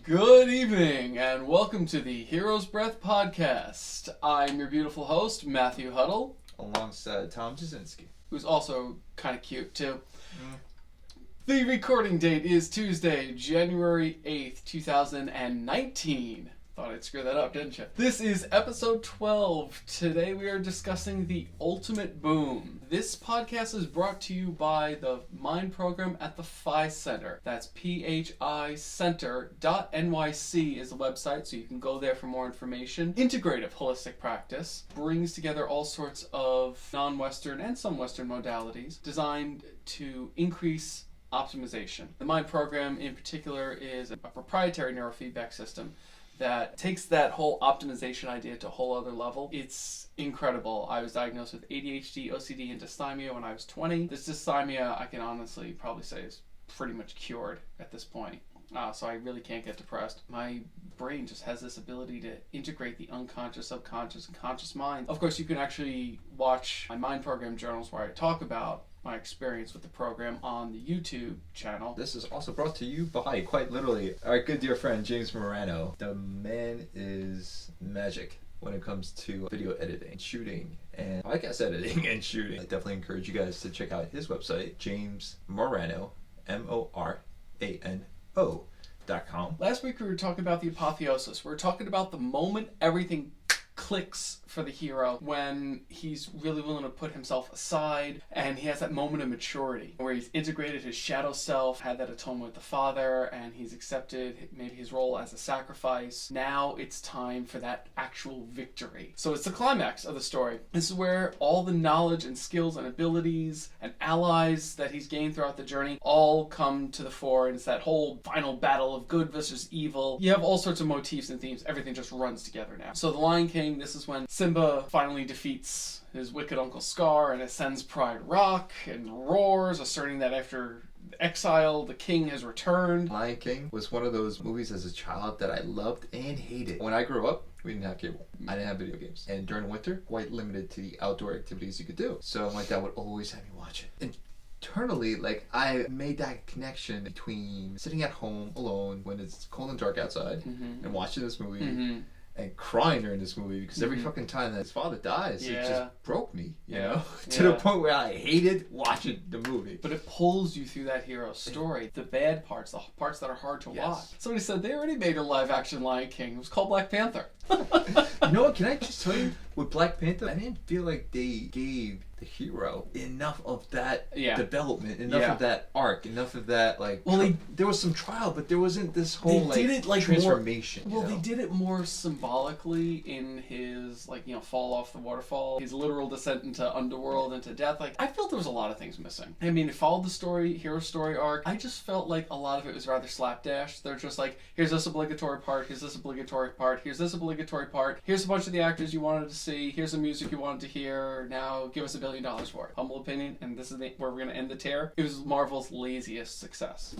Good evening, and welcome to the Hero's Breath podcast. I'm your beautiful host, Matthew Huddle. Alongside Tom Jasinski. Who's also kind of cute, too. The recording date is Tuesday, January 8th, 2019. Thought I'd screw that up, didn't you? This is episode 12. Today we are discussing the ultimate boon. This podcast is brought to you by the Mind Program at the Phi Center. That's PHI Center.nyc is the website, so you can go there for more information. Integrative holistic practice brings together all sorts of non-Western and some Western modalities designed to increase optimization. The Mind Program in particular is a proprietary neurofeedback system that takes that whole optimization idea to a whole other level. It's incredible. I was diagnosed with ADHD, OCD, and dysthymia when I was 20. This dysthymia, I can honestly probably say, is pretty much cured at this point. So I really can't get depressed. My brain just has this ability to integrate the unconscious, subconscious, and conscious mind. Of course, you can actually watch my Mind Program journals where I talk about my experience with the program on the YouTube channel. This is also brought to you by, quite literally, our good dear friend James Morano. The man is magic when it comes to video editing, shooting, and podcast editing and shooting. I definitely encourage you guys to check out his website, James Morano, MORANO.com. Last week we were talking about the Apotheosis. We were talking about the moment everything clicks for the hero when he's really willing to put himself aside and he has that moment of maturity where he's integrated his shadow self, had that atonement with the father, and he's accepted maybe his role as a sacrifice. Now it's time for that actual victory. So it's the climax of the story. This is where all the knowledge and skills and abilities and allies that he's gained throughout the journey all come to the fore, and it's that whole final battle of good versus evil. You have all sorts of motifs and themes. Everything just runs together now. So the Lion King, this is when Simba finally defeats his wicked Uncle Scar and ascends Pride Rock and roars, asserting that after exile, the king has returned. Lion King was one of those movies as a child that I loved and hated. When I grew up, we didn't have cable. I didn't have video games. And during winter, quite limited to the outdoor activities you could do. So my dad would always have me watch it. And internally, I made that connection between sitting at home alone when it's cold and dark outside and watching this movie and crying during this movie because every fucking time that his father dies, it just broke me, you know? To the point where I hated watching the movie. But it pulls you through that hero's story. The bad parts, the parts that are hard to watch. Somebody said they already made a live-action Lion King. It was called Black Panther. You know what? Can I just tell you, with Black Panther, I didn't feel like they gave the hero enough of that development, enough of that arc, enough of that, there was some trial, but there wasn't this whole, transformation. They did it more symbolically in his, fall off the waterfall, his literal descent into underworld, into death. I felt there was a lot of things missing. I mean, it followed the hero's story arc. I just felt like a lot of it was rather slapdash. They're just here's this obligatory part, here's this obligatory part, here's this obligatory part, here's a bunch of the actors you wanted to see, here's the music you wanted to hear, now give us $1 billion for it. Humble opinion, and this is where we're going to end the tear. It was Marvel's laziest success.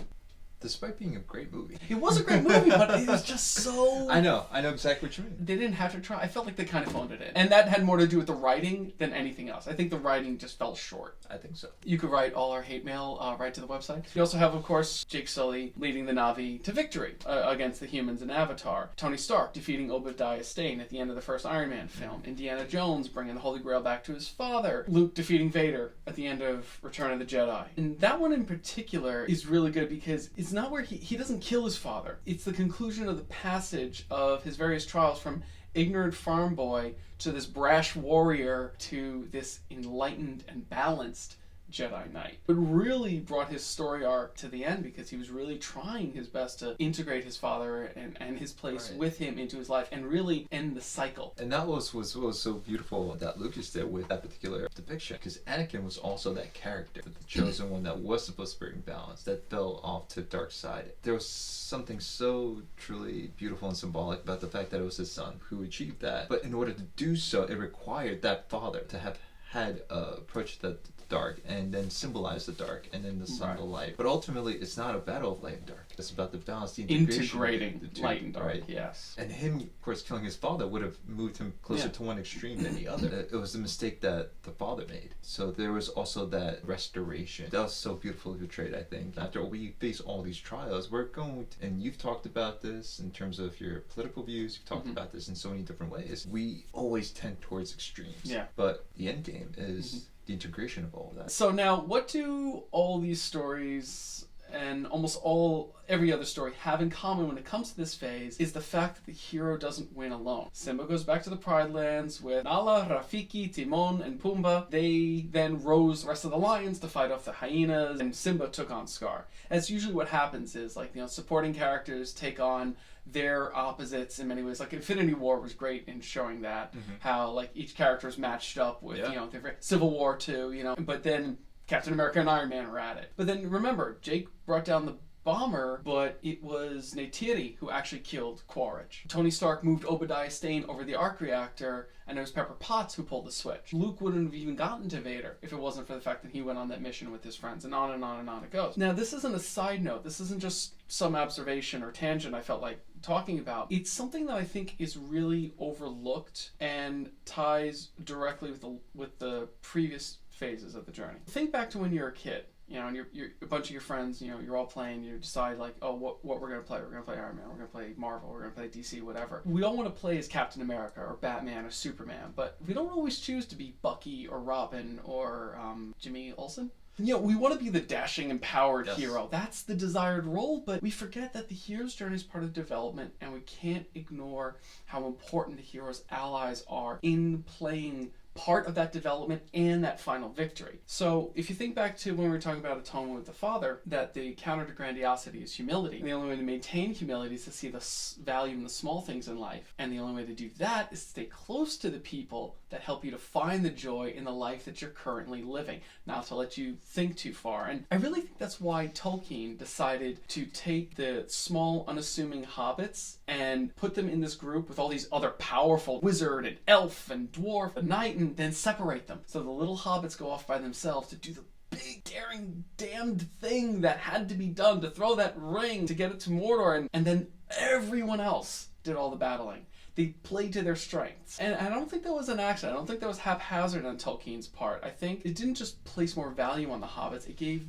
Despite being a great movie. It was a great movie, but it was just so... I know exactly what you mean. They didn't have to try. I felt like they kind of phoned it in. And that had more to do with the writing than anything else. I think the writing just fell short. I think so. You could write all our hate mail right to the website. You also have, of course, Jake Sully leading the Na'vi to victory against the humans in Avatar. Tony Stark defeating Obadiah Stane at the end of the first Iron Man film. Indiana Jones bringing the Holy Grail back to his father. Luke defeating Vader at the end of Return of the Jedi. And that one in particular is really good because it's not where he doesn't kill his father. It's the conclusion of the passage of his various trials from ignorant farm boy to this brash warrior to this enlightened and balanced Jedi Knight. But really brought his story arc to the end because he was really trying his best to integrate his father and his place with him into his life and really end the cycle. And that was so beautiful that Lucas did with that particular depiction, because Anakin was also that character, the chosen one that was supposed to bring balance, that fell off to the dark side. There was something so truly beautiful and symbolic about the fact that it was his son who achieved that. But in order to do so, it required that father to have had approached the dark and then symbolized the dark and then the sun, the light. But ultimately, it's not a battle of light and dark. It's about the balance, the integrating the two, light and dark. right? Yes. And him, of course, killing his father would have moved him closer to one extreme than the other. It was a mistake that the father made. So there was also that restoration. That was so beautifully portrayed, I think. After we face all these trials, we're going to, and you've talked about this in terms of your political views, you've talked about this in so many different ways. We always tend towards extremes. Yeah. But the end game is the integration of all of that. So now, what do all these stories and almost every other story have in common when it comes to this phase is the fact that the hero doesn't win alone. Simba goes back to the Pride Lands with Nala, Rafiki, Timon, and Pumbaa. They then rose the rest of the lions to fight off the hyenas, and Simba took on Scar. That's usually what happens is, like, supporting characters take on their opposites in many ways. Like Infinity War was great in showing that, how like each character is matched up with, Civil War too, but then Captain America and Iron Man are at it. But then remember, Jake brought down the bomber, but it was Neytiri who actually killed Quaritch. Tony Stark moved Obadiah Stane over the arc reactor, and it was Pepper Potts who pulled the switch. Luke wouldn't have even gotten to Vader if it wasn't for the fact that he went on that mission with his friends, and on and on and on it goes. Now, this isn't a side note. This isn't just some observation or tangent I felt like talking about. It's something that I think is really overlooked and ties directly with the previous phases of the journey. Think back to when you're a kid. And you're a bunch of your friends, you're all playing, you decide like, oh, what we're going to play. We're going to play Iron Man, we're going to play Marvel, we're going to play DC, whatever. We all want to play as Captain America or Batman or Superman, but we don't always choose to be Bucky or Robin or Jimmy Olsen. We want to be the dashing, empowered hero. That's the desired role, but we forget that the hero's journey is part of development, and we can't ignore how important the hero's allies are in playing part of that development and that final victory. So if you think back to when we were talking about atonement with the father, that the counter to grandiosity is humility. And the only way to maintain humility is to see the value in the small things in life. And the only way to do that is to stay close to the people that help you to find the joy in the life that you're currently living, not to let you think too far. And I really think that's why Tolkien decided to take the small, unassuming hobbits and put them in this group with all these other powerful wizard and elf and dwarf and knight, and then separate them. So the little hobbits go off by themselves to do the big, daring, damned thing that had to be done, to throw that ring, to get it to Mordor, and then everyone else did all the battling. They played to their strengths. And I don't think that was an accident. I don't think that was haphazard on Tolkien's part. I think it didn't just place more value on the hobbits, it gave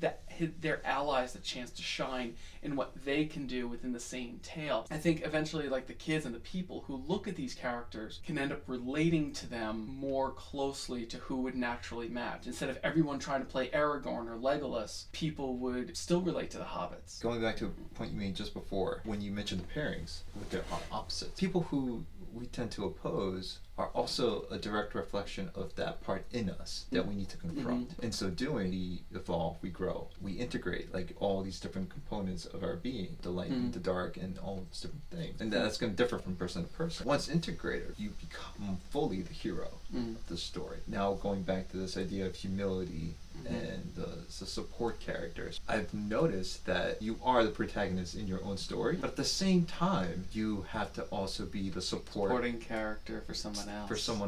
their allies the chance to shine in what they can do within the same tale. I think eventually, like, the kids and the people who look at these characters can end up relating to them more closely to who would naturally match. Instead of everyone trying to play Aragorn or Legolas, people would still relate to the hobbits. Going back to a point you made just before, when you mentioned the pairings with their opposites, people who we tend to oppose are also a direct reflection of that part in us that we need to confront. In so doing, we evolve, we grow, we integrate like all these different components of our being, the light and the dark and all these different things. And that's going to differ from person to person. Once integrated, you become fully the hero of the story. Now going back to this idea of humility and the support characters, I've noticed that you are the protagonist in your own story, but at the same time, you have to also be the supporting character for someone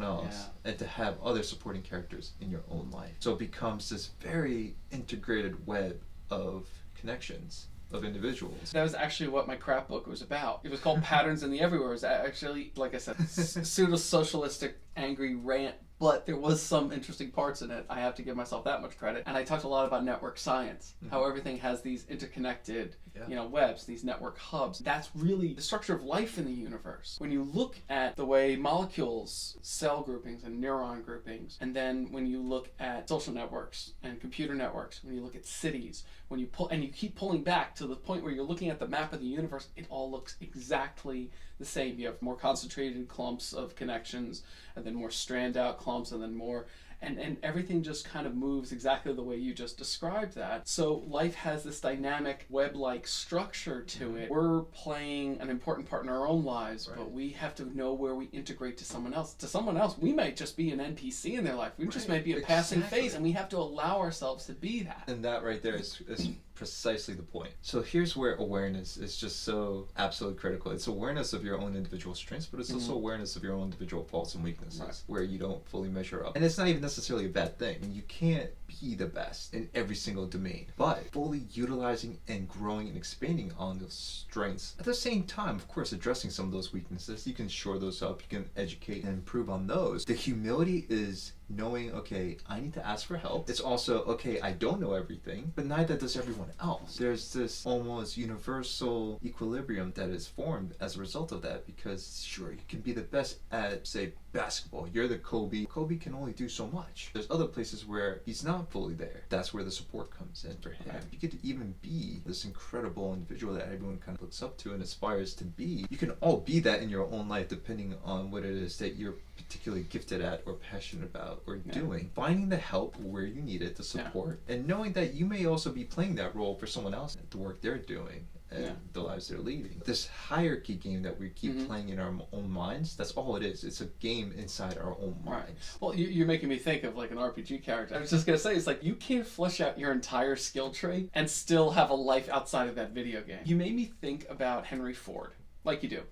else. And to have other supporting characters in your own life. So it becomes this very integrated web of connections of individuals. That was actually what my crap book was about. It was called Patterns in the Everywhere. It was actually, like I said, pseudo-socialistic, angry rant, but there was some interesting parts in it. I have to give myself that much credit. And I talked a lot about network science, how everything has these interconnected webs, these network hubs. That's really the structure of life in the universe. When you look at the way molecules, cell groupings and neuron groupings, and then when you look at social networks and computer networks, when you look at cities, when you pull and you keep pulling back to the point where you're looking at the map of the universe, it all looks exactly the same. You have more concentrated clumps of connections, and then more strand out clumps, and then more, and everything just kind of moves exactly the way you just described that. So life has this dynamic web-like structure to it. We're playing an important part in our own lives, but we have to know where we integrate to someone else. To someone else, we might just be an NPC in their life. We just might be a passing phase, and we have to allow ourselves to be that. And that right there is precisely the point. So here's where awareness is just so absolutely critical. It's awareness of your own individual strengths, but it's also awareness of your own individual faults and weaknesses, where you don't fully measure up. And it's not even necessarily a bad thing. You can't be the best in every single domain, but fully utilizing and growing and expanding on those strengths. At the same time, of course, addressing some of those weaknesses, you can shore those up, you can educate and improve on those. The humility is knowing, okay, I need to ask for help. It's also, okay, I don't know everything, but neither does everyone else. There's this almost universal equilibrium that is formed as a result of that, because sure, you can be the best at, say, basketball. You're the Kobe. Kobe can only do so much. There's other places where he's not fully there. That's where the support comes in for him. You could even be this incredible individual that everyone kind of looks up to and aspires to be. You can all be that in your own life depending on what it is that you're particularly gifted at or passionate about or doing. Finding the help where you need it, the support, and knowing that you may also be playing that role for someone else, the work they're doing and the lives they're leading. This hierarchy game that we keep playing in our own minds, that's all it is. It's a game inside our own minds. Well, you're making me think of like an RPG character. I was just going to say, it's like you can't flesh out your entire skill tree and still have a life outside of that video game. You made me think about Henry Ford, like you do.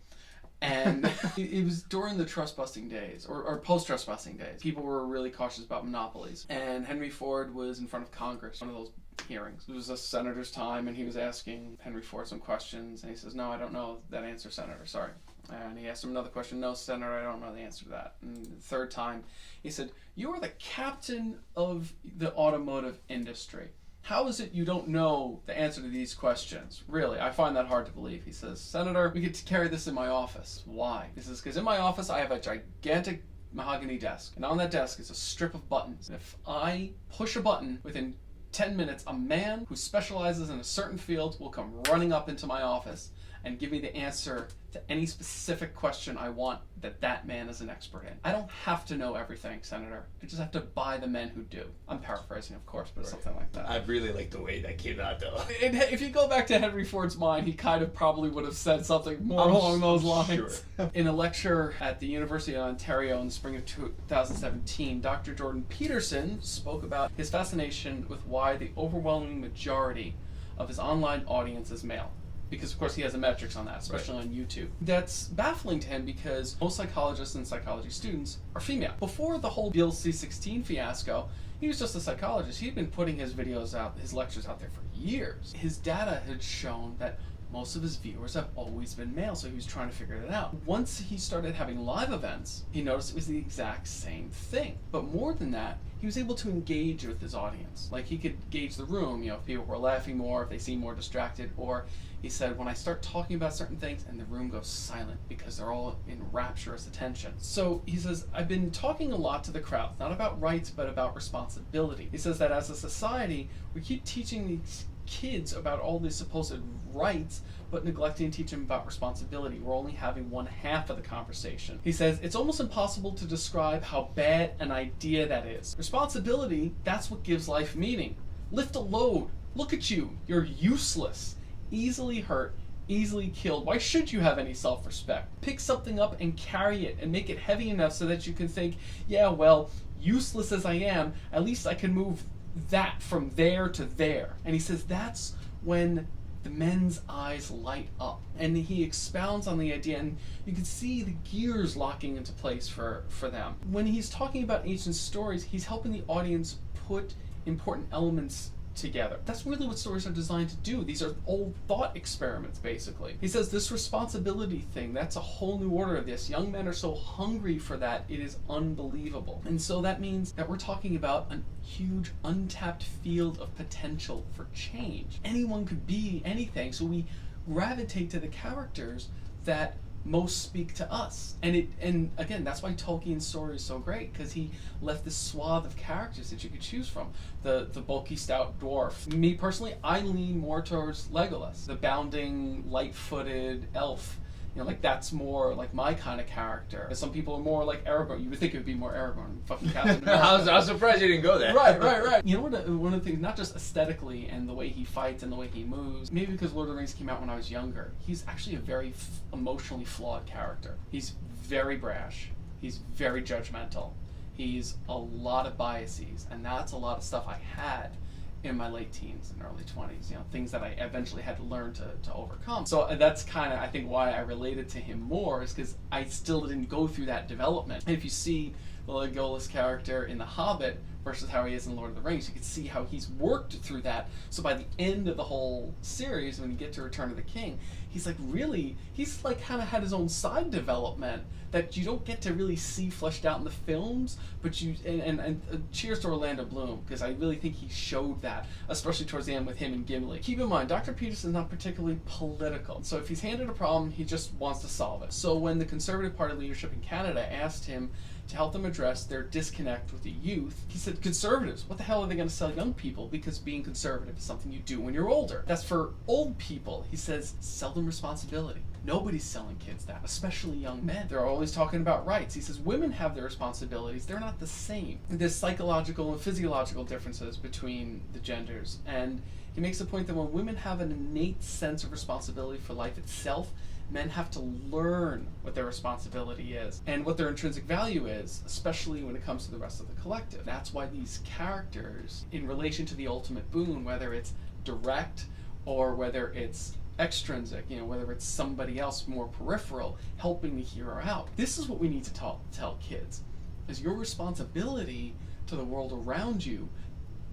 And it was during the trust-busting days, or post-trust-busting days. People were really cautious about monopolies. And Henry Ford was in front of Congress, one of those hearings. It was a senator's time, and he was asking Henry Ford some questions. And he says, no, I don't know that answer, Senator, sorry. And he asked him another question, no, Senator, I don't know the answer to that. And the third time, he said, you are the captain of the automotive industry. How is it you don't know the answer to these questions? Really, I find that hard to believe. He says, Senator, we get to carry this in my office. Why? He says, because in my office I have a gigantic mahogany desk. And on that desk is a strip of buttons. And if I push a button within 10 minutes, a man who specializes in a certain field will come running up into my office and give me the answer to any specific question I want that man is an expert in. I don't have to know everything, Senator. I just have to buy the men who do. I'm paraphrasing, of course, but it's something like that. I really like the way that came out, though. If you go back to Henry Ford's mind, he kind of probably would have said something more along those lines. Sure. In a lecture at the University of Ontario in the spring of 2017, Dr. Jordan Peterson spoke about his fascination with why the overwhelming majority of his online audience is male. Because, of course, he has the metrics on that, especially on YouTube. That's baffling to him because most psychologists and psychology students are female. Before the whole Bill C-16 fiasco, he was just a psychologist. He'd been putting his videos out, his lectures out there for years. His data had shown that most of his viewers have always been male, so he was trying to figure it out. Once he started having live events, he noticed it was the exact same thing. But more than that, he was able to engage with his audience. Like, he could gauge the room, if people were laughing more, if they seemed more distracted, or he said, when I start talking about certain things and the room goes silent because they're all in rapturous attention. So he says, I've been talking a lot to the crowd, not about rights, but about responsibility. He says that as a society, we keep teaching these kids about all these supposed rights, but neglecting to teach them about responsibility. We're only having one half of the conversation. He says, it's almost impossible to describe how bad an idea that is. Responsibility, that's what gives life meaning. Lift a load. Look at you. You're useless. Easily hurt, easily killed. Why should you have any self-respect? Pick something up and carry it and make it heavy enough so that you can think, yeah, well, useless as I am, at least I can move that from there to there. And he says that's when the men's eyes light up. And he expounds on the idea, and you can see the gears locking into place for them. When he's talking about ancient stories, he's helping the audience put important elements together. That's really what stories are designed to do. These are old thought experiments, basically. He says this responsibility thing, that's a whole new order of this. Young men are so hungry for that, it is unbelievable. And so that means that we're talking about a huge untapped field of potential for change. Anyone could be anything, so we gravitate to the characters that most speak to us. And again, that's why Tolkien's story is so great, because he left this swath of characters that you could choose from. The bulky, stout dwarf. Me personally, I lean more towards Legolas, the bounding, light-footed elf. Like that's more like my kind of character. Some people are more like Aragorn. You would think it would be more Aragorn. Fucking Captain America. I was surprised you didn't go there. Right. You know what? One of the things, not just aesthetically and the way he fights and the way he moves, maybe because Lord of the Rings came out when I was younger, he's actually a very emotionally flawed character. He's very brash. He's very judgmental. He's a lot of biases, and that's a lot of stuff I had in my late teens and early 20s, things that I eventually had to learn to overcome. So that's kind of, I think, why I related to him more, is because I still didn't go through that development. And if you see the Legolas character in The Hobbit versus how he is in Lord of the Rings, you can see how he's worked through that. So by the end of the whole series, when you get to Return of the King, he's like kind of had his own side development that you don't get to really see fleshed out in the films, but and cheers to Orlando Bloom, because I really think he showed that, especially towards the end with him and Gimli. Keep in mind, Dr. Peterson is not particularly political, so if he's handed a problem, he just wants to solve it. So when the Conservative Party leadership in Canada asked him to help them address their disconnect with the youth, he said, conservatives, what the hell are they going to sell young people? Because being conservative is something you do when you're older. That's for old people. He says, sell them responsibility. Nobody's selling kids that, especially young men. They're always talking about rights. He says women have their responsibilities. They're not the same. There's psychological and physiological differences between the genders. And he makes the point that when women have an innate sense of responsibility for life itself, men have to learn what their responsibility is and what their intrinsic value is, especially when it comes to the rest of the collective. That's why these characters, in relation to the ultimate boon, whether it's direct or whether it's extrinsic, whether it's somebody else more peripheral helping the hero out. This is what we need to tell kids, is your responsibility to the world around you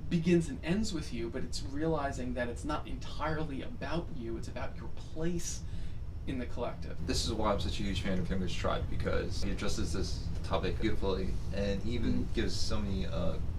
begins and ends with you, but it's realizing that it's not entirely about you, it's about your place in the collective. This is why I'm such a huge fan of Junger's Tribe, because he addresses this topic beautifully, and he even gives so many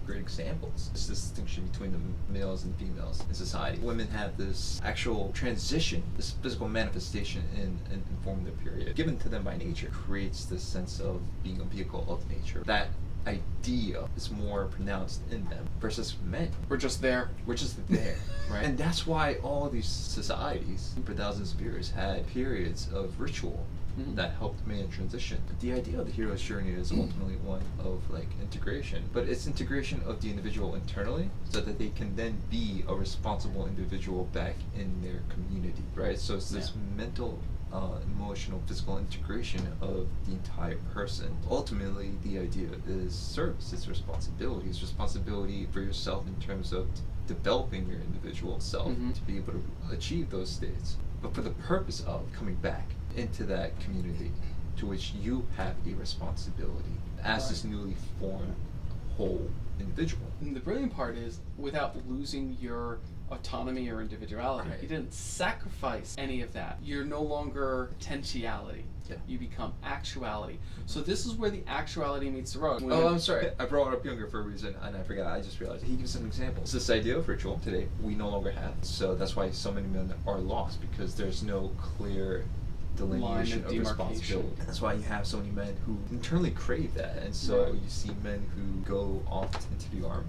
great examples. This distinction between the males and females in society. Women have this actual transition, this physical manifestation in formative period, given to them by nature, creates this sense of being a vehicle of nature. That idea is more pronounced in them versus men. We're just there, right? And that's why all these societies for thousands of years had periods of ritual that helped man transition. The idea of the hero's journey is ultimately one of integration, but it's integration of the individual internally so that they can then be a responsible individual back in their community, right? So it's this mental, emotional, physical integration of the entire person. Ultimately, the idea is service, it's responsibility. It's responsibility for yourself in terms of developing your individual self to be able to achieve those states, but for the purpose of coming back into that community to which you have a responsibility as this newly formed whole individual. And the brilliant part is, without losing your autonomy or individuality, you didn't sacrifice any of that. You're no longer potentiality. You become actuality. So this is where the actuality meets the road. I'm sorry. I brought up Junger for a reason, and I forgot. I just realized. He gives some examples. This idea of ritual today we no longer have. So that's why so many men are lost, because there's no clear delineation of responsibility. That's why you have so many men who internally crave that, and so you see men who go off into the army,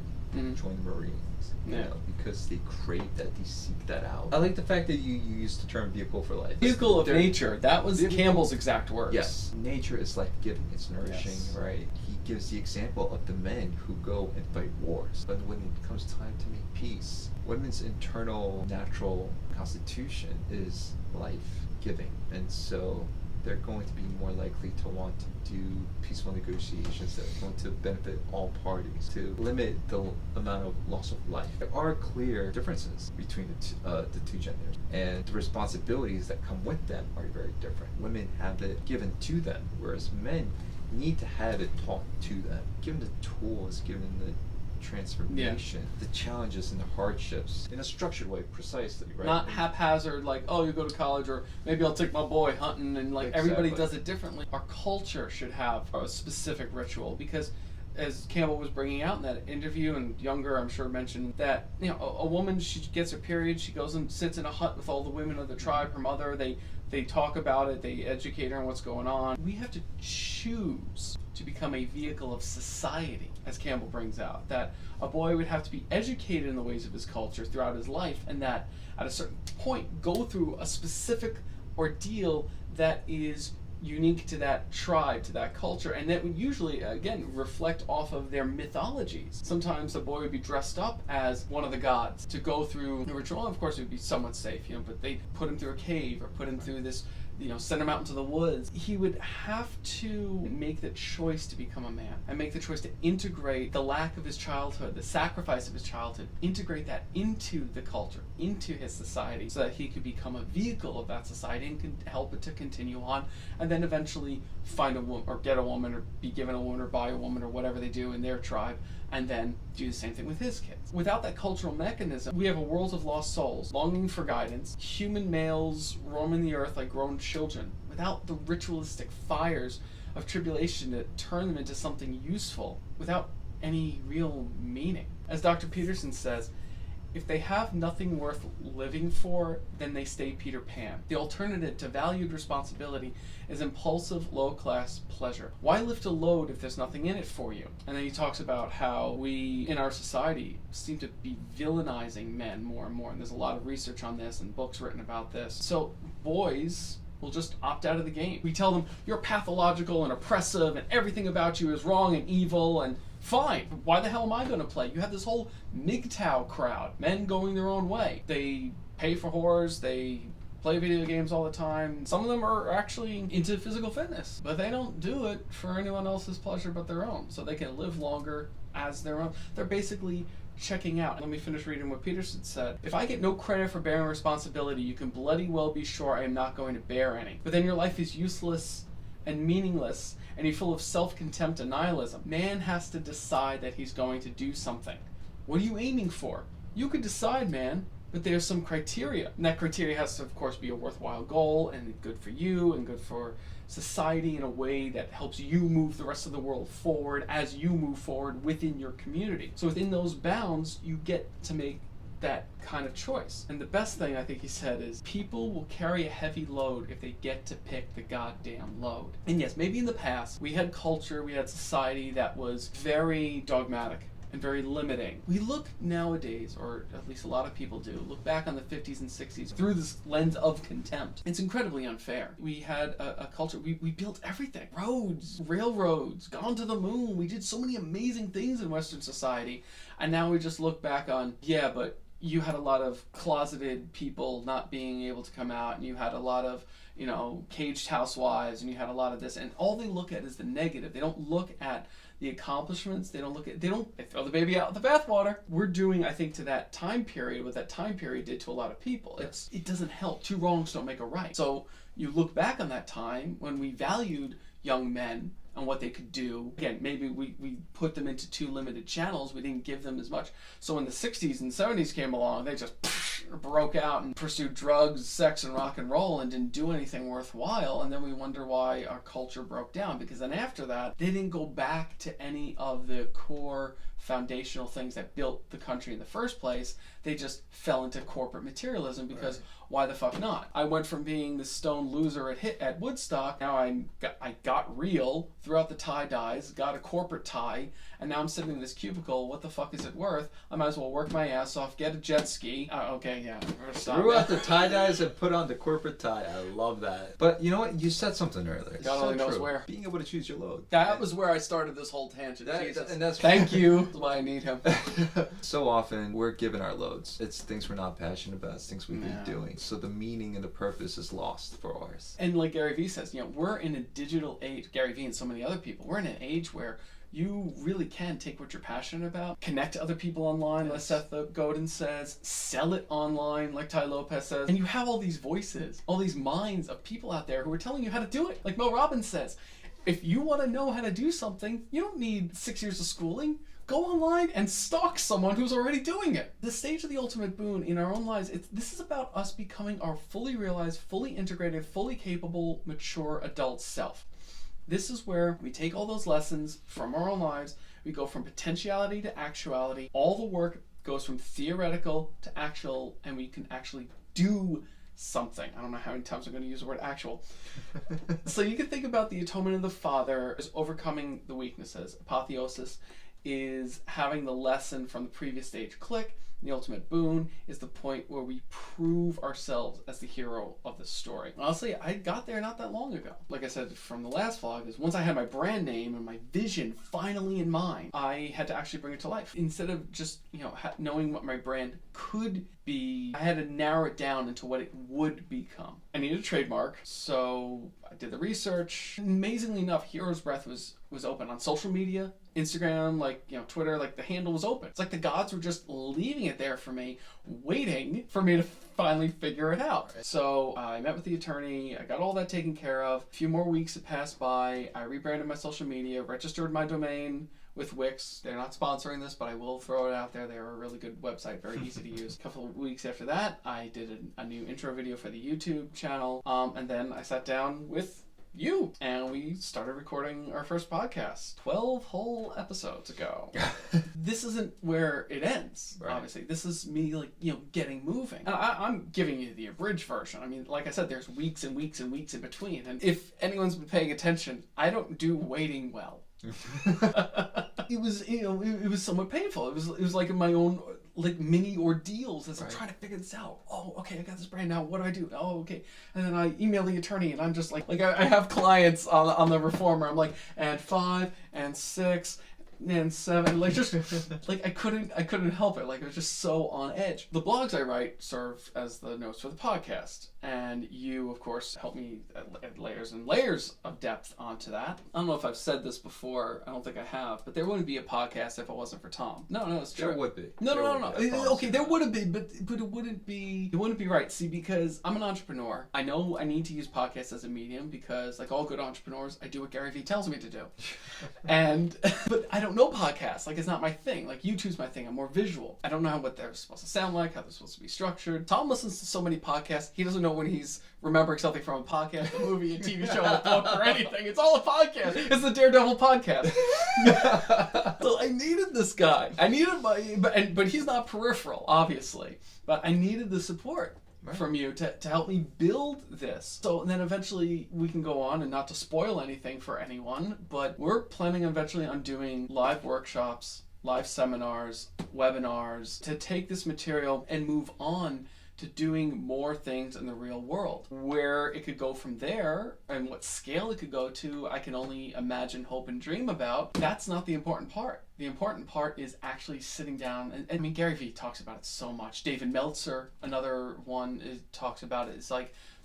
join the Marines, you know, because they crave that, they seek that out. I like the fact that you used the term vehicle for life. Vehicle of nature. That was Campbell's exact words. Yes. Nature is life-giving. It's nourishing, right? He gives the example of the men who go and fight wars, but when it comes time to make peace, women's internal natural constitution is life-giving, and so they're going to be more likely to want to do peaceful negotiations that are going to benefit all parties, to limit the amount of loss of life. There are clear differences between the two genders, and the responsibilities that come with them are very different. Women have it given to them, whereas men need to have it taught to them, given the tools, given the transformation, the challenges and the hardships in a structured way, precisely, right? Not haphazard, like, oh, you go to college, or maybe I'll take my boy hunting, and everybody does it differently. Our culture should have a specific ritual, because as Campbell was bringing out in that interview, and Junger, I'm sure, mentioned that, a woman, she gets her period, she goes and sits in a hut with all the women of the tribe, her mother, they talk about it, they educate her on what's going on. We have to choose to become a vehicle of society, as Campbell brings out, that a boy would have to be educated in the ways of his culture throughout his life, and that at a certain point go through a specific ordeal that is unique to that tribe, to that culture, and that would usually, again, reflect off of their mythologies. Sometimes a boy would be dressed up as one of the gods to go through the ritual. Of course, it would be somewhat safe, but they put him through a cave or put him through this send him out into the woods. He would have to make the choice to become a man and make the choice to integrate the lack of his childhood, the sacrifice of his childhood, integrate that into the culture, into his society, so that he could become a vehicle of that society and could help it to continue on, and then eventually find a woman or get a woman or be given a woman or buy a woman or whatever they do in their tribe, and then do the same thing with his kids. Without that cultural mechanism, we have a world of lost souls, longing for guidance, human males roaming the earth like grown children, without the ritualistic fires of tribulation to turn them into something useful, without any real meaning. As Dr. Peterson says, if they have nothing worth living for, then they stay Peter Pan. The alternative to valued responsibility is impulsive, low-class pleasure. Why lift a load if there's nothing in it for you? And then he talks about how we, in our society, seem to be villainizing men more and more. And there's a lot of research on this and books written about this. So boys will just opt out of the game. We tell them, you're pathological and oppressive and everything about you is wrong and evil, and fine. Why the hell am I going to play? You have this whole MGTOW crowd, men going their own way. They pay for whores, they play video games all the time. Some of them are actually into physical fitness, but they don't do it for anyone else's pleasure but their own, so they can live longer as their own. They're basically checking out. Let me finish reading what Peterson said. If I get no credit for bearing responsibility, you can bloody well be sure I am not going to bear any. But then your life is useless and meaningless, and you're full of self-contempt and nihilism. Man has to decide that he's going to do something. What are you aiming for? You could decide, man, but there's some criteria. And that criteria has to, of course, be a worthwhile goal and good for you and good for society in a way that helps you move the rest of the world forward as you move forward within your community. So within those bounds, you get to make that kind of choice. And the best thing, I think he said, is people will carry a heavy load if they get to pick the goddamn load. And yes, maybe in the past, we had culture, we had society that was very dogmatic and very limiting. We look nowadays, or at least a lot of people do, look back on the 50s and 60s through this lens of contempt. It's incredibly unfair. We had a culture, we built everything. Roads, railroads, gone to the moon. We did so many amazing things in Western society. And now we just look back on, yeah, but you had a lot of closeted people not being able to come out, and you had a lot of, caged housewives, and you had a lot of this, and all they look at is the negative. They don't look at the accomplishments. They throw the baby out with the bathwater. We're doing, I think, to that time period, what that time period did to a lot of people. It doesn't help. Two wrongs don't make a right. So you look back on that time when we valued young men and what they could do. Again, maybe we put them into too limited channels. We didn't give them as much. So when the 60s and 70s came along, they just broke out and pursued drugs, sex, and rock and roll and didn't do anything worthwhile. And then we wonder why our culture broke down. Because then after that, they didn't go back to any of the core foundational things that built the country in the first place. They just fell into corporate materialism because why the fuck not? I went from being the stone loser at Woodstock, now I got real, threw out the tie-dyes, got a corporate tie, and now I'm sitting in this cubicle. What the fuck is it worth? I might as well work my ass off, get a jet ski. Threw out the tie-dyes and put on the corporate tie. I love that. But you know what? You said something earlier. God only knows where. Being able to choose your load. That was where I started this whole tangent. Thank you. That's why I need him. So often we're given our loads. It's things we're not passionate about. It's things we've been doing. So the meaning and the purpose is lost for ours. And like Gary Vee says, we're in a digital age. Gary Vee and so many other people. We're in an age where you really can take what you're passionate about, connect to other people online, like Seth Godin says, sell it online, like Ty Lopez says, and you have all these voices, all these minds of people out there who are telling you how to do it. Like Mel Robbins says, if you want to know how to do something, you don't need 6 years of schooling. Go online and stalk someone who's already doing it. The stage of the ultimate boon in our own lives, this is about us becoming our fully realized, fully integrated, fully capable, mature adult self. This is where we take all those lessons from our own lives, we go from potentiality to actuality. All the work goes from theoretical to actual, and we can actually do something. I don't know how many times I'm going to use the word actual. So you can think about the atonement of the Father as overcoming the weaknesses, apotheosis, is having the lesson from the previous stage click. The ultimate boon is the point where we prove ourselves as the hero of the story. Honestly, I got there not that long ago. Like I said from the last vlog, is once I had my brand name and my vision finally in mind, I had to actually bring it to life. Instead of just, knowing what my brand could be, I had to narrow it down into what it would become. I needed a trademark, so I did the research. Amazingly enough, Hero's Breath was open on social media, Instagram, Twitter, the handle was open. It's like the gods were just leaving it there for me, waiting for me to finally figure it out. Right. So I met with the attorney, I got all that taken care of. A few more weeks had passed by, I rebranded my social media, registered my domain with Wix. They're not sponsoring this, but I will throw it out there. They're a really good website, very easy to use. A couple of weeks after that, I did a new intro video for the YouTube channel, and then I sat down with you, and we started recording our first podcast 12 whole episodes ago. This isn't where it ends, right. Obviously. This is me, getting moving. And I'm giving you the abridged version. I mean, like I said, there's weeks and weeks and weeks in between. And if anyone's been paying attention, I don't do waiting well. It was somewhat painful. It was like in my own mini ordeals as I'm trying to figure this out. Oh, okay, I got this brand now. What do I do? Oh, okay. And then I email the attorney, and I'm just I have clients on the reformer. I'm like, and 5 and 6 and 7, I couldn't help it. It was just so on edge. The blogs I write serve as the notes for the podcast, and you, of course, help me add layers and layers of depth onto that. I don't know if I've said this before. I don't think I have, but there wouldn't be a podcast if it wasn't for Tom. No, it's true. There would be. No. Okay, there would have been, but it wouldn't be. It wouldn't be right. See, because I'm an entrepreneur. I know I need to use podcasts as a medium because, like all good entrepreneurs, I do what Gary Vee tells me to do. But I don't know podcasts. It's not my thing. YouTube's my thing. I'm more visual. I don't know what they're supposed to sound like, how they're supposed to be structured. Tom listens to so many podcasts, he doesn't know when he's remembering something from a podcast, a movie, a TV show, a book, or anything. It's all a podcast. It's the Daredevil podcast. So I needed this guy. I needed but he's not peripheral, obviously. But I needed the support. Right. From you to help me build this. So then eventually we can go on, and not to spoil anything for anyone, but we're planning eventually on doing live workshops, live seminars, webinars, to take this material and move on to doing more things in the real world. Where it could go from there and what scale it could go to, I can only imagine, hope, and dream about. That's not the important part. The important part is actually sitting down, and Gary Vee talks about it so much. David Meltzer, another one, talks about it. It's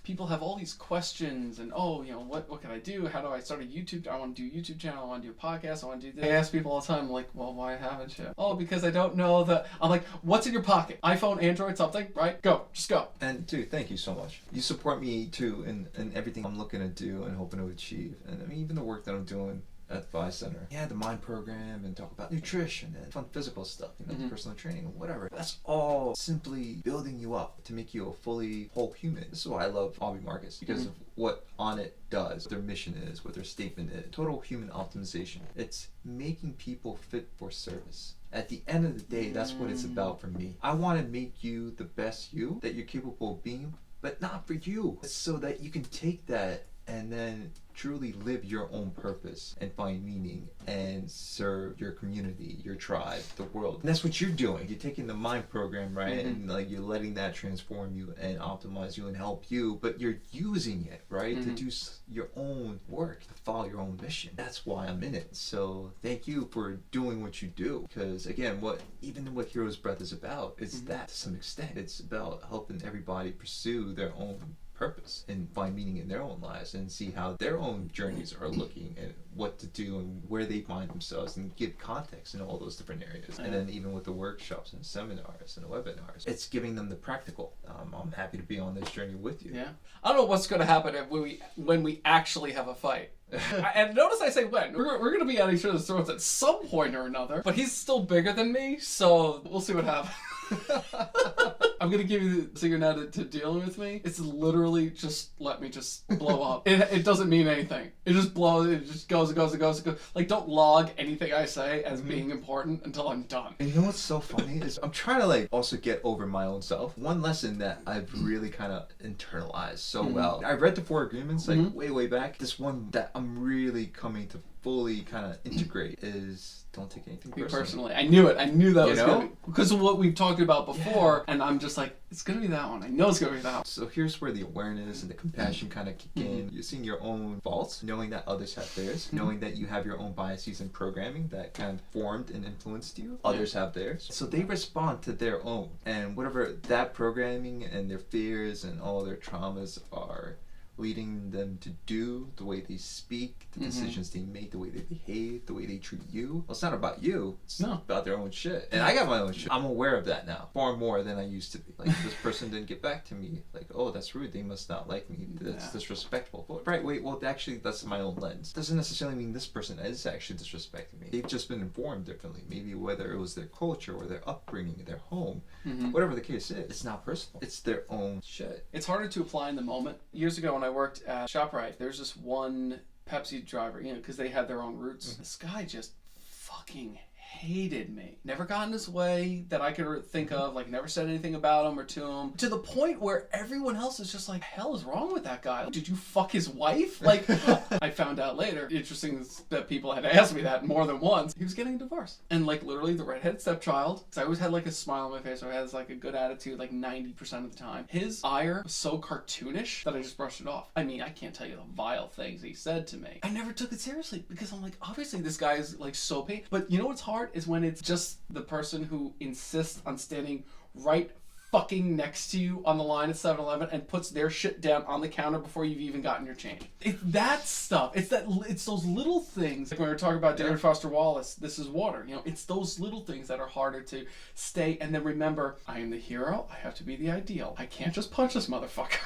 people have all these questions, and what can I do? How do I start a YouTube? I want to do a YouTube channel. I want to do a podcast. I want to do this. I ask people all the time, well, why haven't you? Oh, because I don't know that. I'm like, what's in your pocket? iPhone, Android, something, right? Go, just go. And dude, thank you so much. You support me too in everything I'm looking to do and hoping to achieve. And even the work that I'm doing at Phi Center. Yeah, the mind program, and talk about nutrition and fun physical stuff, personal training and whatever. That's all simply building you up to make you a fully whole human. This is why I love Aubrey Marcus, because of what On It does, what their mission is, what their statement is. Total human optimization. It's making people fit for service. At the end of the day, that's what it's about for me. I want to make you the best you that you're capable of being, but not for you. So that you can take that and then truly live your own purpose and find meaning and serve your community, your tribe, the world. And that's what you're doing. You're taking the mind program, right? And you're letting that transform you and optimize you and help you, but you're using it, right? To do your own work, to follow your own mission. That's why I'm in it. So thank you for doing what you do. Because again, what Hero's Breath is about is that to some extent. It's about helping everybody pursue their own purpose and find meaning in their own lives and see how their own journeys are looking and what to do and where they find themselves and give context in all those different areas. And then even with the workshops and seminars and webinars, it's giving them the practical. I'm happy to be on this journey with you. Yeah. I don't know what's going to happen when we actually have a fight. And notice I say when. We're going to be at each other's throats at some point or another, but he's still bigger than me, so we'll see what happens. I'm going to give you the secret now to dealing with me. It's literally just let me just blow up. It doesn't mean anything. It just blows. It just goes. Don't log anything I say as being important until I'm done. And you know what's so funny is I'm trying to also get over my own self. One lesson that I've really kind of internalized so well. I read the 4 Agreements way back. This one that I'm really coming to fully kind of integrate is don't take anything personally. I knew it. I knew that was know? good. Because of what we've talked about before, and I'm just like, it's going to be that one. I know it's going to be that one. So here's where the awareness and the compassion kind of kick in. You're seeing your own faults, knowing that others have theirs, knowing that you have your own biases and programming that kind of formed and influenced you. Others have theirs. So they respond to their own. And whatever that programming and their fears and all their traumas are leading them to do, the way they speak, the decisions they make, the way they behave, the way they treat you. Well, it's not about you. It's about their own shit. And I got my own shit. I'm aware of that now, far more than I used to be. Like, this person didn't get back to me. Like, oh, that's rude. They must not like me. That's disrespectful. Well, right, wait, well, actually, that's my own lens. Doesn't necessarily mean this person is actually disrespecting me. They've just been informed differently. Maybe whether it was their culture or their upbringing, their home, whatever the case is, it's not personal. It's their own shit. It's harder to apply in the moment. Years ago when I worked at ShopRite, there's this one Pepsi driver, because they had their own roots. This guy just fucking hated me. Never got in his way that I could think of, like never said anything about him or to him, to the point where everyone else is just like, hell is wrong with that guy? Did you fuck his wife? Like, I found out later, interesting that people had asked me that more than once, he was getting a divorce. And like literally the redheaded stepchild, because I always had like a smile on my face, or I had like a good attitude like 90% of the time. His ire was so cartoonish that I just brushed it off. I mean, I can't tell you the vile things he said to me. I never took it seriously because I'm like, obviously this guy is like so paid. But you know what's hard is when it's just the person who insists on standing right fucking next to you on the line at 7-Eleven and puts their shit down on the counter before you've even gotten your change. It's that stuff. It's those little things. Like when we were talking about David Foster Wallace, This Is Water. It's those little things that are harder to stay and then remember, I am the hero. I have to be the ideal. I can't just punch this motherfucker.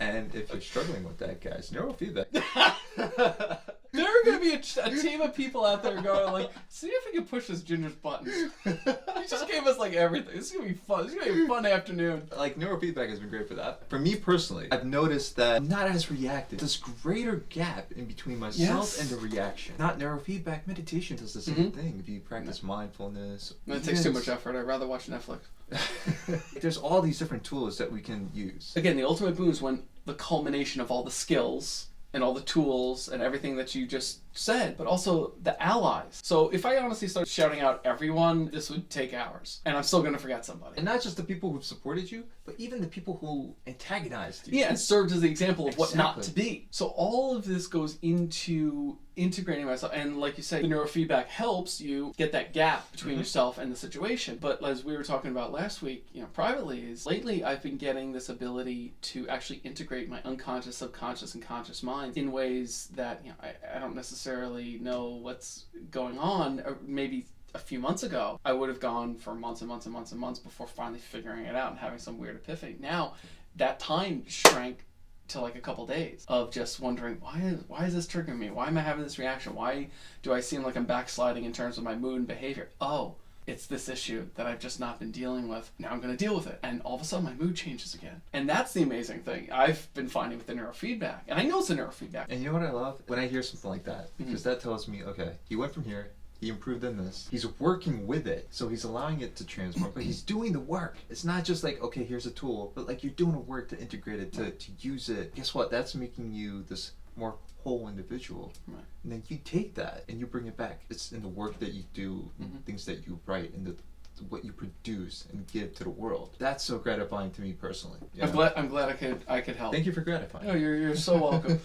And if you're struggling with that, guys, neurofeedback. There are going to be a team of people out there going like, see if we can push this Ginger's buttons. He just gave us like everything. This is going to be fun. This is going to be a fun afternoon. Like, neurofeedback has been great for that. For me personally, I've noticed that I'm not as reactive. This greater gap in between myself and the reaction. Not neurofeedback. Meditation does the same thing. If you practice mindfulness. It takes too much effort. I'd rather watch Netflix. There's all these different tools that we can use. Again, the ultimate boon is when the culmination of all the skills and all the tools and everything that you just said, but also the allies. So if I honestly start shouting out everyone, this would take hours. And I'm still going to forget somebody. And not just the people who've supported you, but even the people who antagonized you. Yeah, and served as the example of what not to be. So all of this goes into integrating myself. And like you said, the neurofeedback helps you get that gap between yourself and the situation. But as we were talking about last week, privately, is lately I've been getting this ability to actually integrate my unconscious, subconscious, and conscious mind in ways that I don't necessarily know what's going on. Or maybe a few months ago, I would have gone for months and months and months and months before finally figuring it out and having some weird epiphany. Now, that time shrank to like a couple days of just wondering, why is this triggering me? Why am I having this reaction? Why do I seem like I'm backsliding in terms of my mood and behavior? Oh, it's this issue that I've just not been dealing with. Now I'm going to deal with it. And all of a sudden my mood changes again. And that's the amazing thing I've been finding with the neurofeedback. And I know it's a neurofeedback. And you know what I love? When I hear something like that, because that tells me, okay, he went from here, he improved in this. He's working with it. So he's allowing it to transform, but he's doing the work. It's not just like, okay, here's a tool, but like you're doing the work to integrate it, to use it. Guess what? That's making you this more whole individual. Right. And then you take that and you bring it back. It's in the work that you do, things that you write, and what you produce and give to the world. That's so gratifying to me personally. I'm glad I could help. Thank you for gratifying. No, you're so welcome.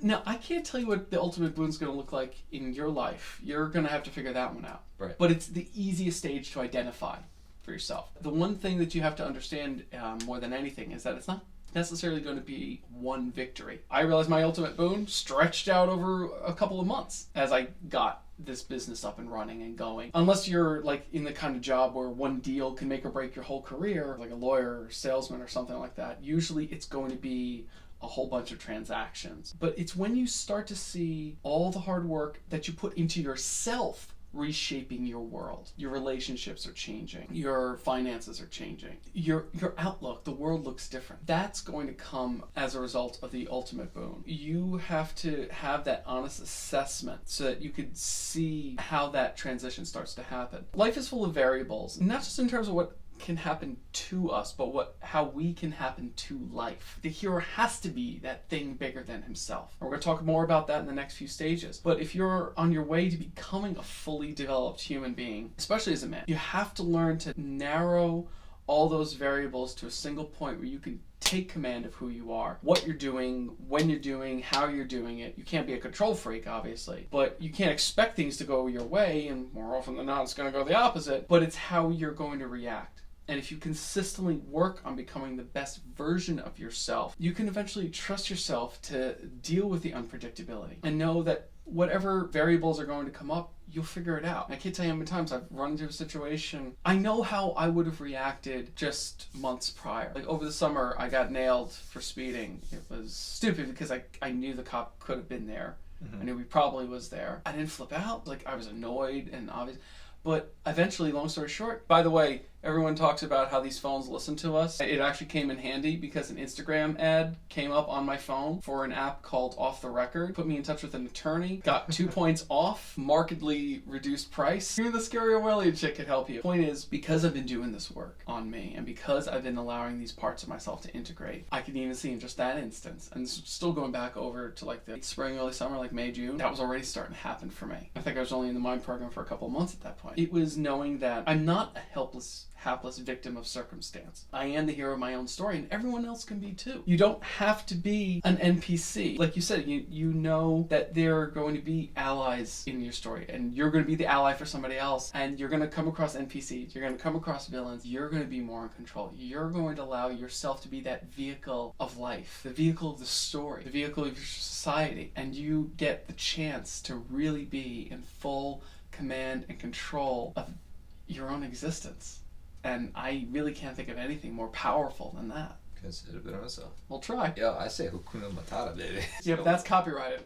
Now, I can't tell you what the ultimate boon's going to look like in your life. You're going to have to figure that one out. Right. But it's the easiest stage to identify for yourself. The one thing that you have to understand more than anything is that it's not necessarily going to be one victory. I realized my ultimate boon stretched out over a couple of months as I got this business up and running and going. Unless you're like in the kind of job where one deal can make or break your whole career, like a lawyer or salesman or something like that, usually it's going to be a whole bunch of transactions. But it's when you start to see all the hard work that you put into yourself reshaping your world. Your relationships are changing. Your finances are changing. Your outlook, the world looks different. That's going to come as a result of the ultimate boon. You have to have that honest assessment so that you could see how that transition starts to happen. Life is full of variables, not just in terms of what can happen to us, but how we can happen to life. The hero has to be that thing bigger than himself. And we're going to talk more about that in the next few stages. But if you're on your way to becoming a fully developed human being, especially as a man, you have to learn to narrow all those variables to a single point where you can take command of who you are, what you're doing, when you're doing, how you're doing it. You can't be a control freak, obviously, but you can't expect things to go your way, and more often than not, it's going to go the opposite, but it's how you're going to react. And if you consistently work on becoming the best version of yourself, you can eventually trust yourself to deal with the unpredictability and know that whatever variables are going to come up, you'll figure it out. And I can't tell you how many times I've run into a situation. I know how I would have reacted just months prior. Like over the summer, I got nailed for speeding. It was stupid because I knew the cop could have been there. I knew he probably was there. I didn't flip out. Like I was annoyed and obvious. But eventually, long story short, by the way, everyone talks about how these phones listen to us. It actually came in handy because an Instagram ad came up on my phone for an app called Off the Record. Put me in touch with an attorney, got 2 points off, markedly reduced price. Even the Scary Orwellian chick could help you. Point is, because I've been doing this work on me and because I've been allowing these parts of myself to integrate, I can even see in just that instance, and this is still going back over to like the spring, early summer, like May, June, that was already starting to happen for me. I think I was only in the mind program for a couple of months at that point. It was knowing that I'm not a hapless victim of circumstance. I am the hero of my own story, and everyone else can be too. You don't have to be an NPC. Like you said, you know that there are going to be allies in your story, and you're going to be the ally for somebody else, and you're going to come across NPCs, you're going to come across villains, you're going to be more in control. You're going to allow yourself to be that vehicle of life, the vehicle of the story, the vehicle of your society, and you get the chance to really be in full command and control of your own existence. And I really can't think of anything more powerful than that. Consider it myself. We'll try. Yo, I say Hakuna Matata, baby. Yep, that's copyrighted.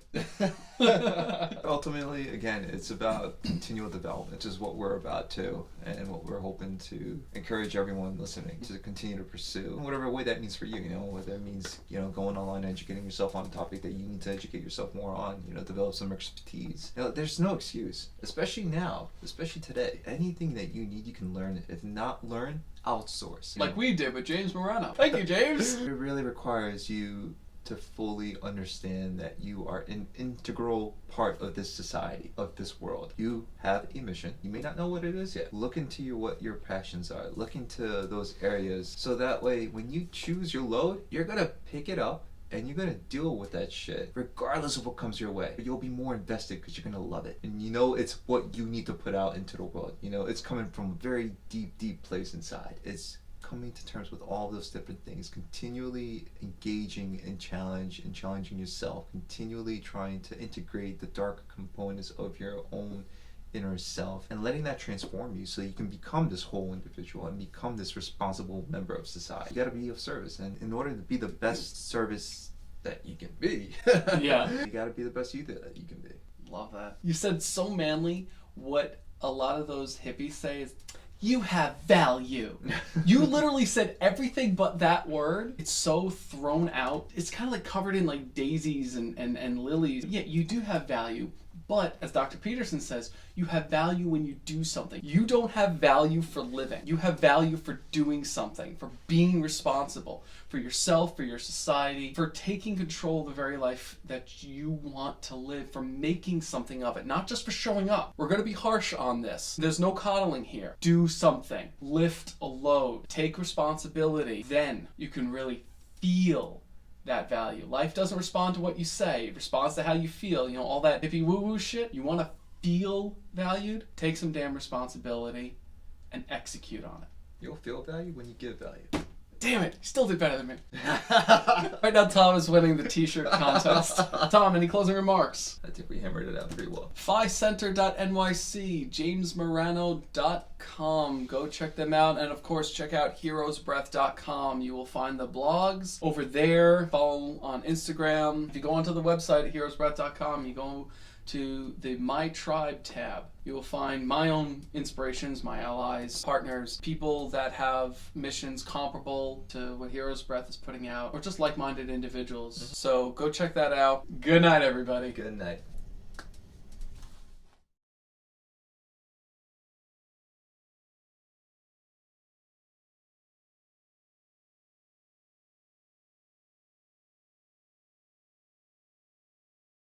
Ultimately, again, it's about continual development, which is what we're about too, and what we're hoping to encourage everyone listening to continue to pursue, in whatever way that means for you. You know, whether it means going online, educating yourself on a topic that you need to educate yourself more on. Develop some expertise. There's no excuse, especially now, especially today. Anything that you need, you can learn. If not learn, outsource. Like we did with James Morano. Thank you, James. It really requires you to fully understand that you are an integral part of this society, of this world. You have a mission. You may not know what it is yet. Look into what your passions are. Look into those areas so that way when you choose your load, you're going to pick it up and you're going to deal with that shit regardless of what comes your way. You'll be more invested because you're going to love it. And it's what you need to put out into the world. It's coming from a very deep, deep place inside. It's coming to terms with all those different things, continually engaging and challenging yourself, continually trying to integrate the dark components of your own inner self and letting that transform you so you can become this whole individual and become this responsible member of society. You got to be of service, and in order to be the best service that you can be, yeah, you got to be the best you that you can be. Love that. You said so manly. What a lot of those hippies say is, you have value. You literally said everything but that word. It's so thrown out. It's kind of like covered in like daisies and lilies. Yeah, you do have value. But, as Dr. Peterson says, you have value when you do something. You don't have value for living. You have value for doing something, for being responsible, for yourself, for your society, for taking control of the very life that you want to live, for making something of it, not just for showing up. We're going to be harsh on this. There's no coddling here. Do something. Lift a load. Take responsibility. Then you can really feel that value. Life doesn't respond to what you say. It responds to how you feel. All that hippie woo-woo shit. You want to feel valued? Take some damn responsibility and execute on it. You'll feel value when you give value. Damn it, he still did better than me. Right now, Tom is winning the t-shirt contest. Tom, any closing remarks? I think we hammered it out pretty well. PhiCenter.nyc, JamesMorano.com. Go check them out. And of course, check out HeroesBreath.com. You will find the blogs over there. Follow on Instagram. If you go onto the website, HeroesBreath.com, you go to the My Tribe tab. You will find my own inspirations, my allies, partners, people that have missions comparable to what Heroes Breath is putting out, or just like-minded individuals. So go check that out. Good night, everybody. Good night.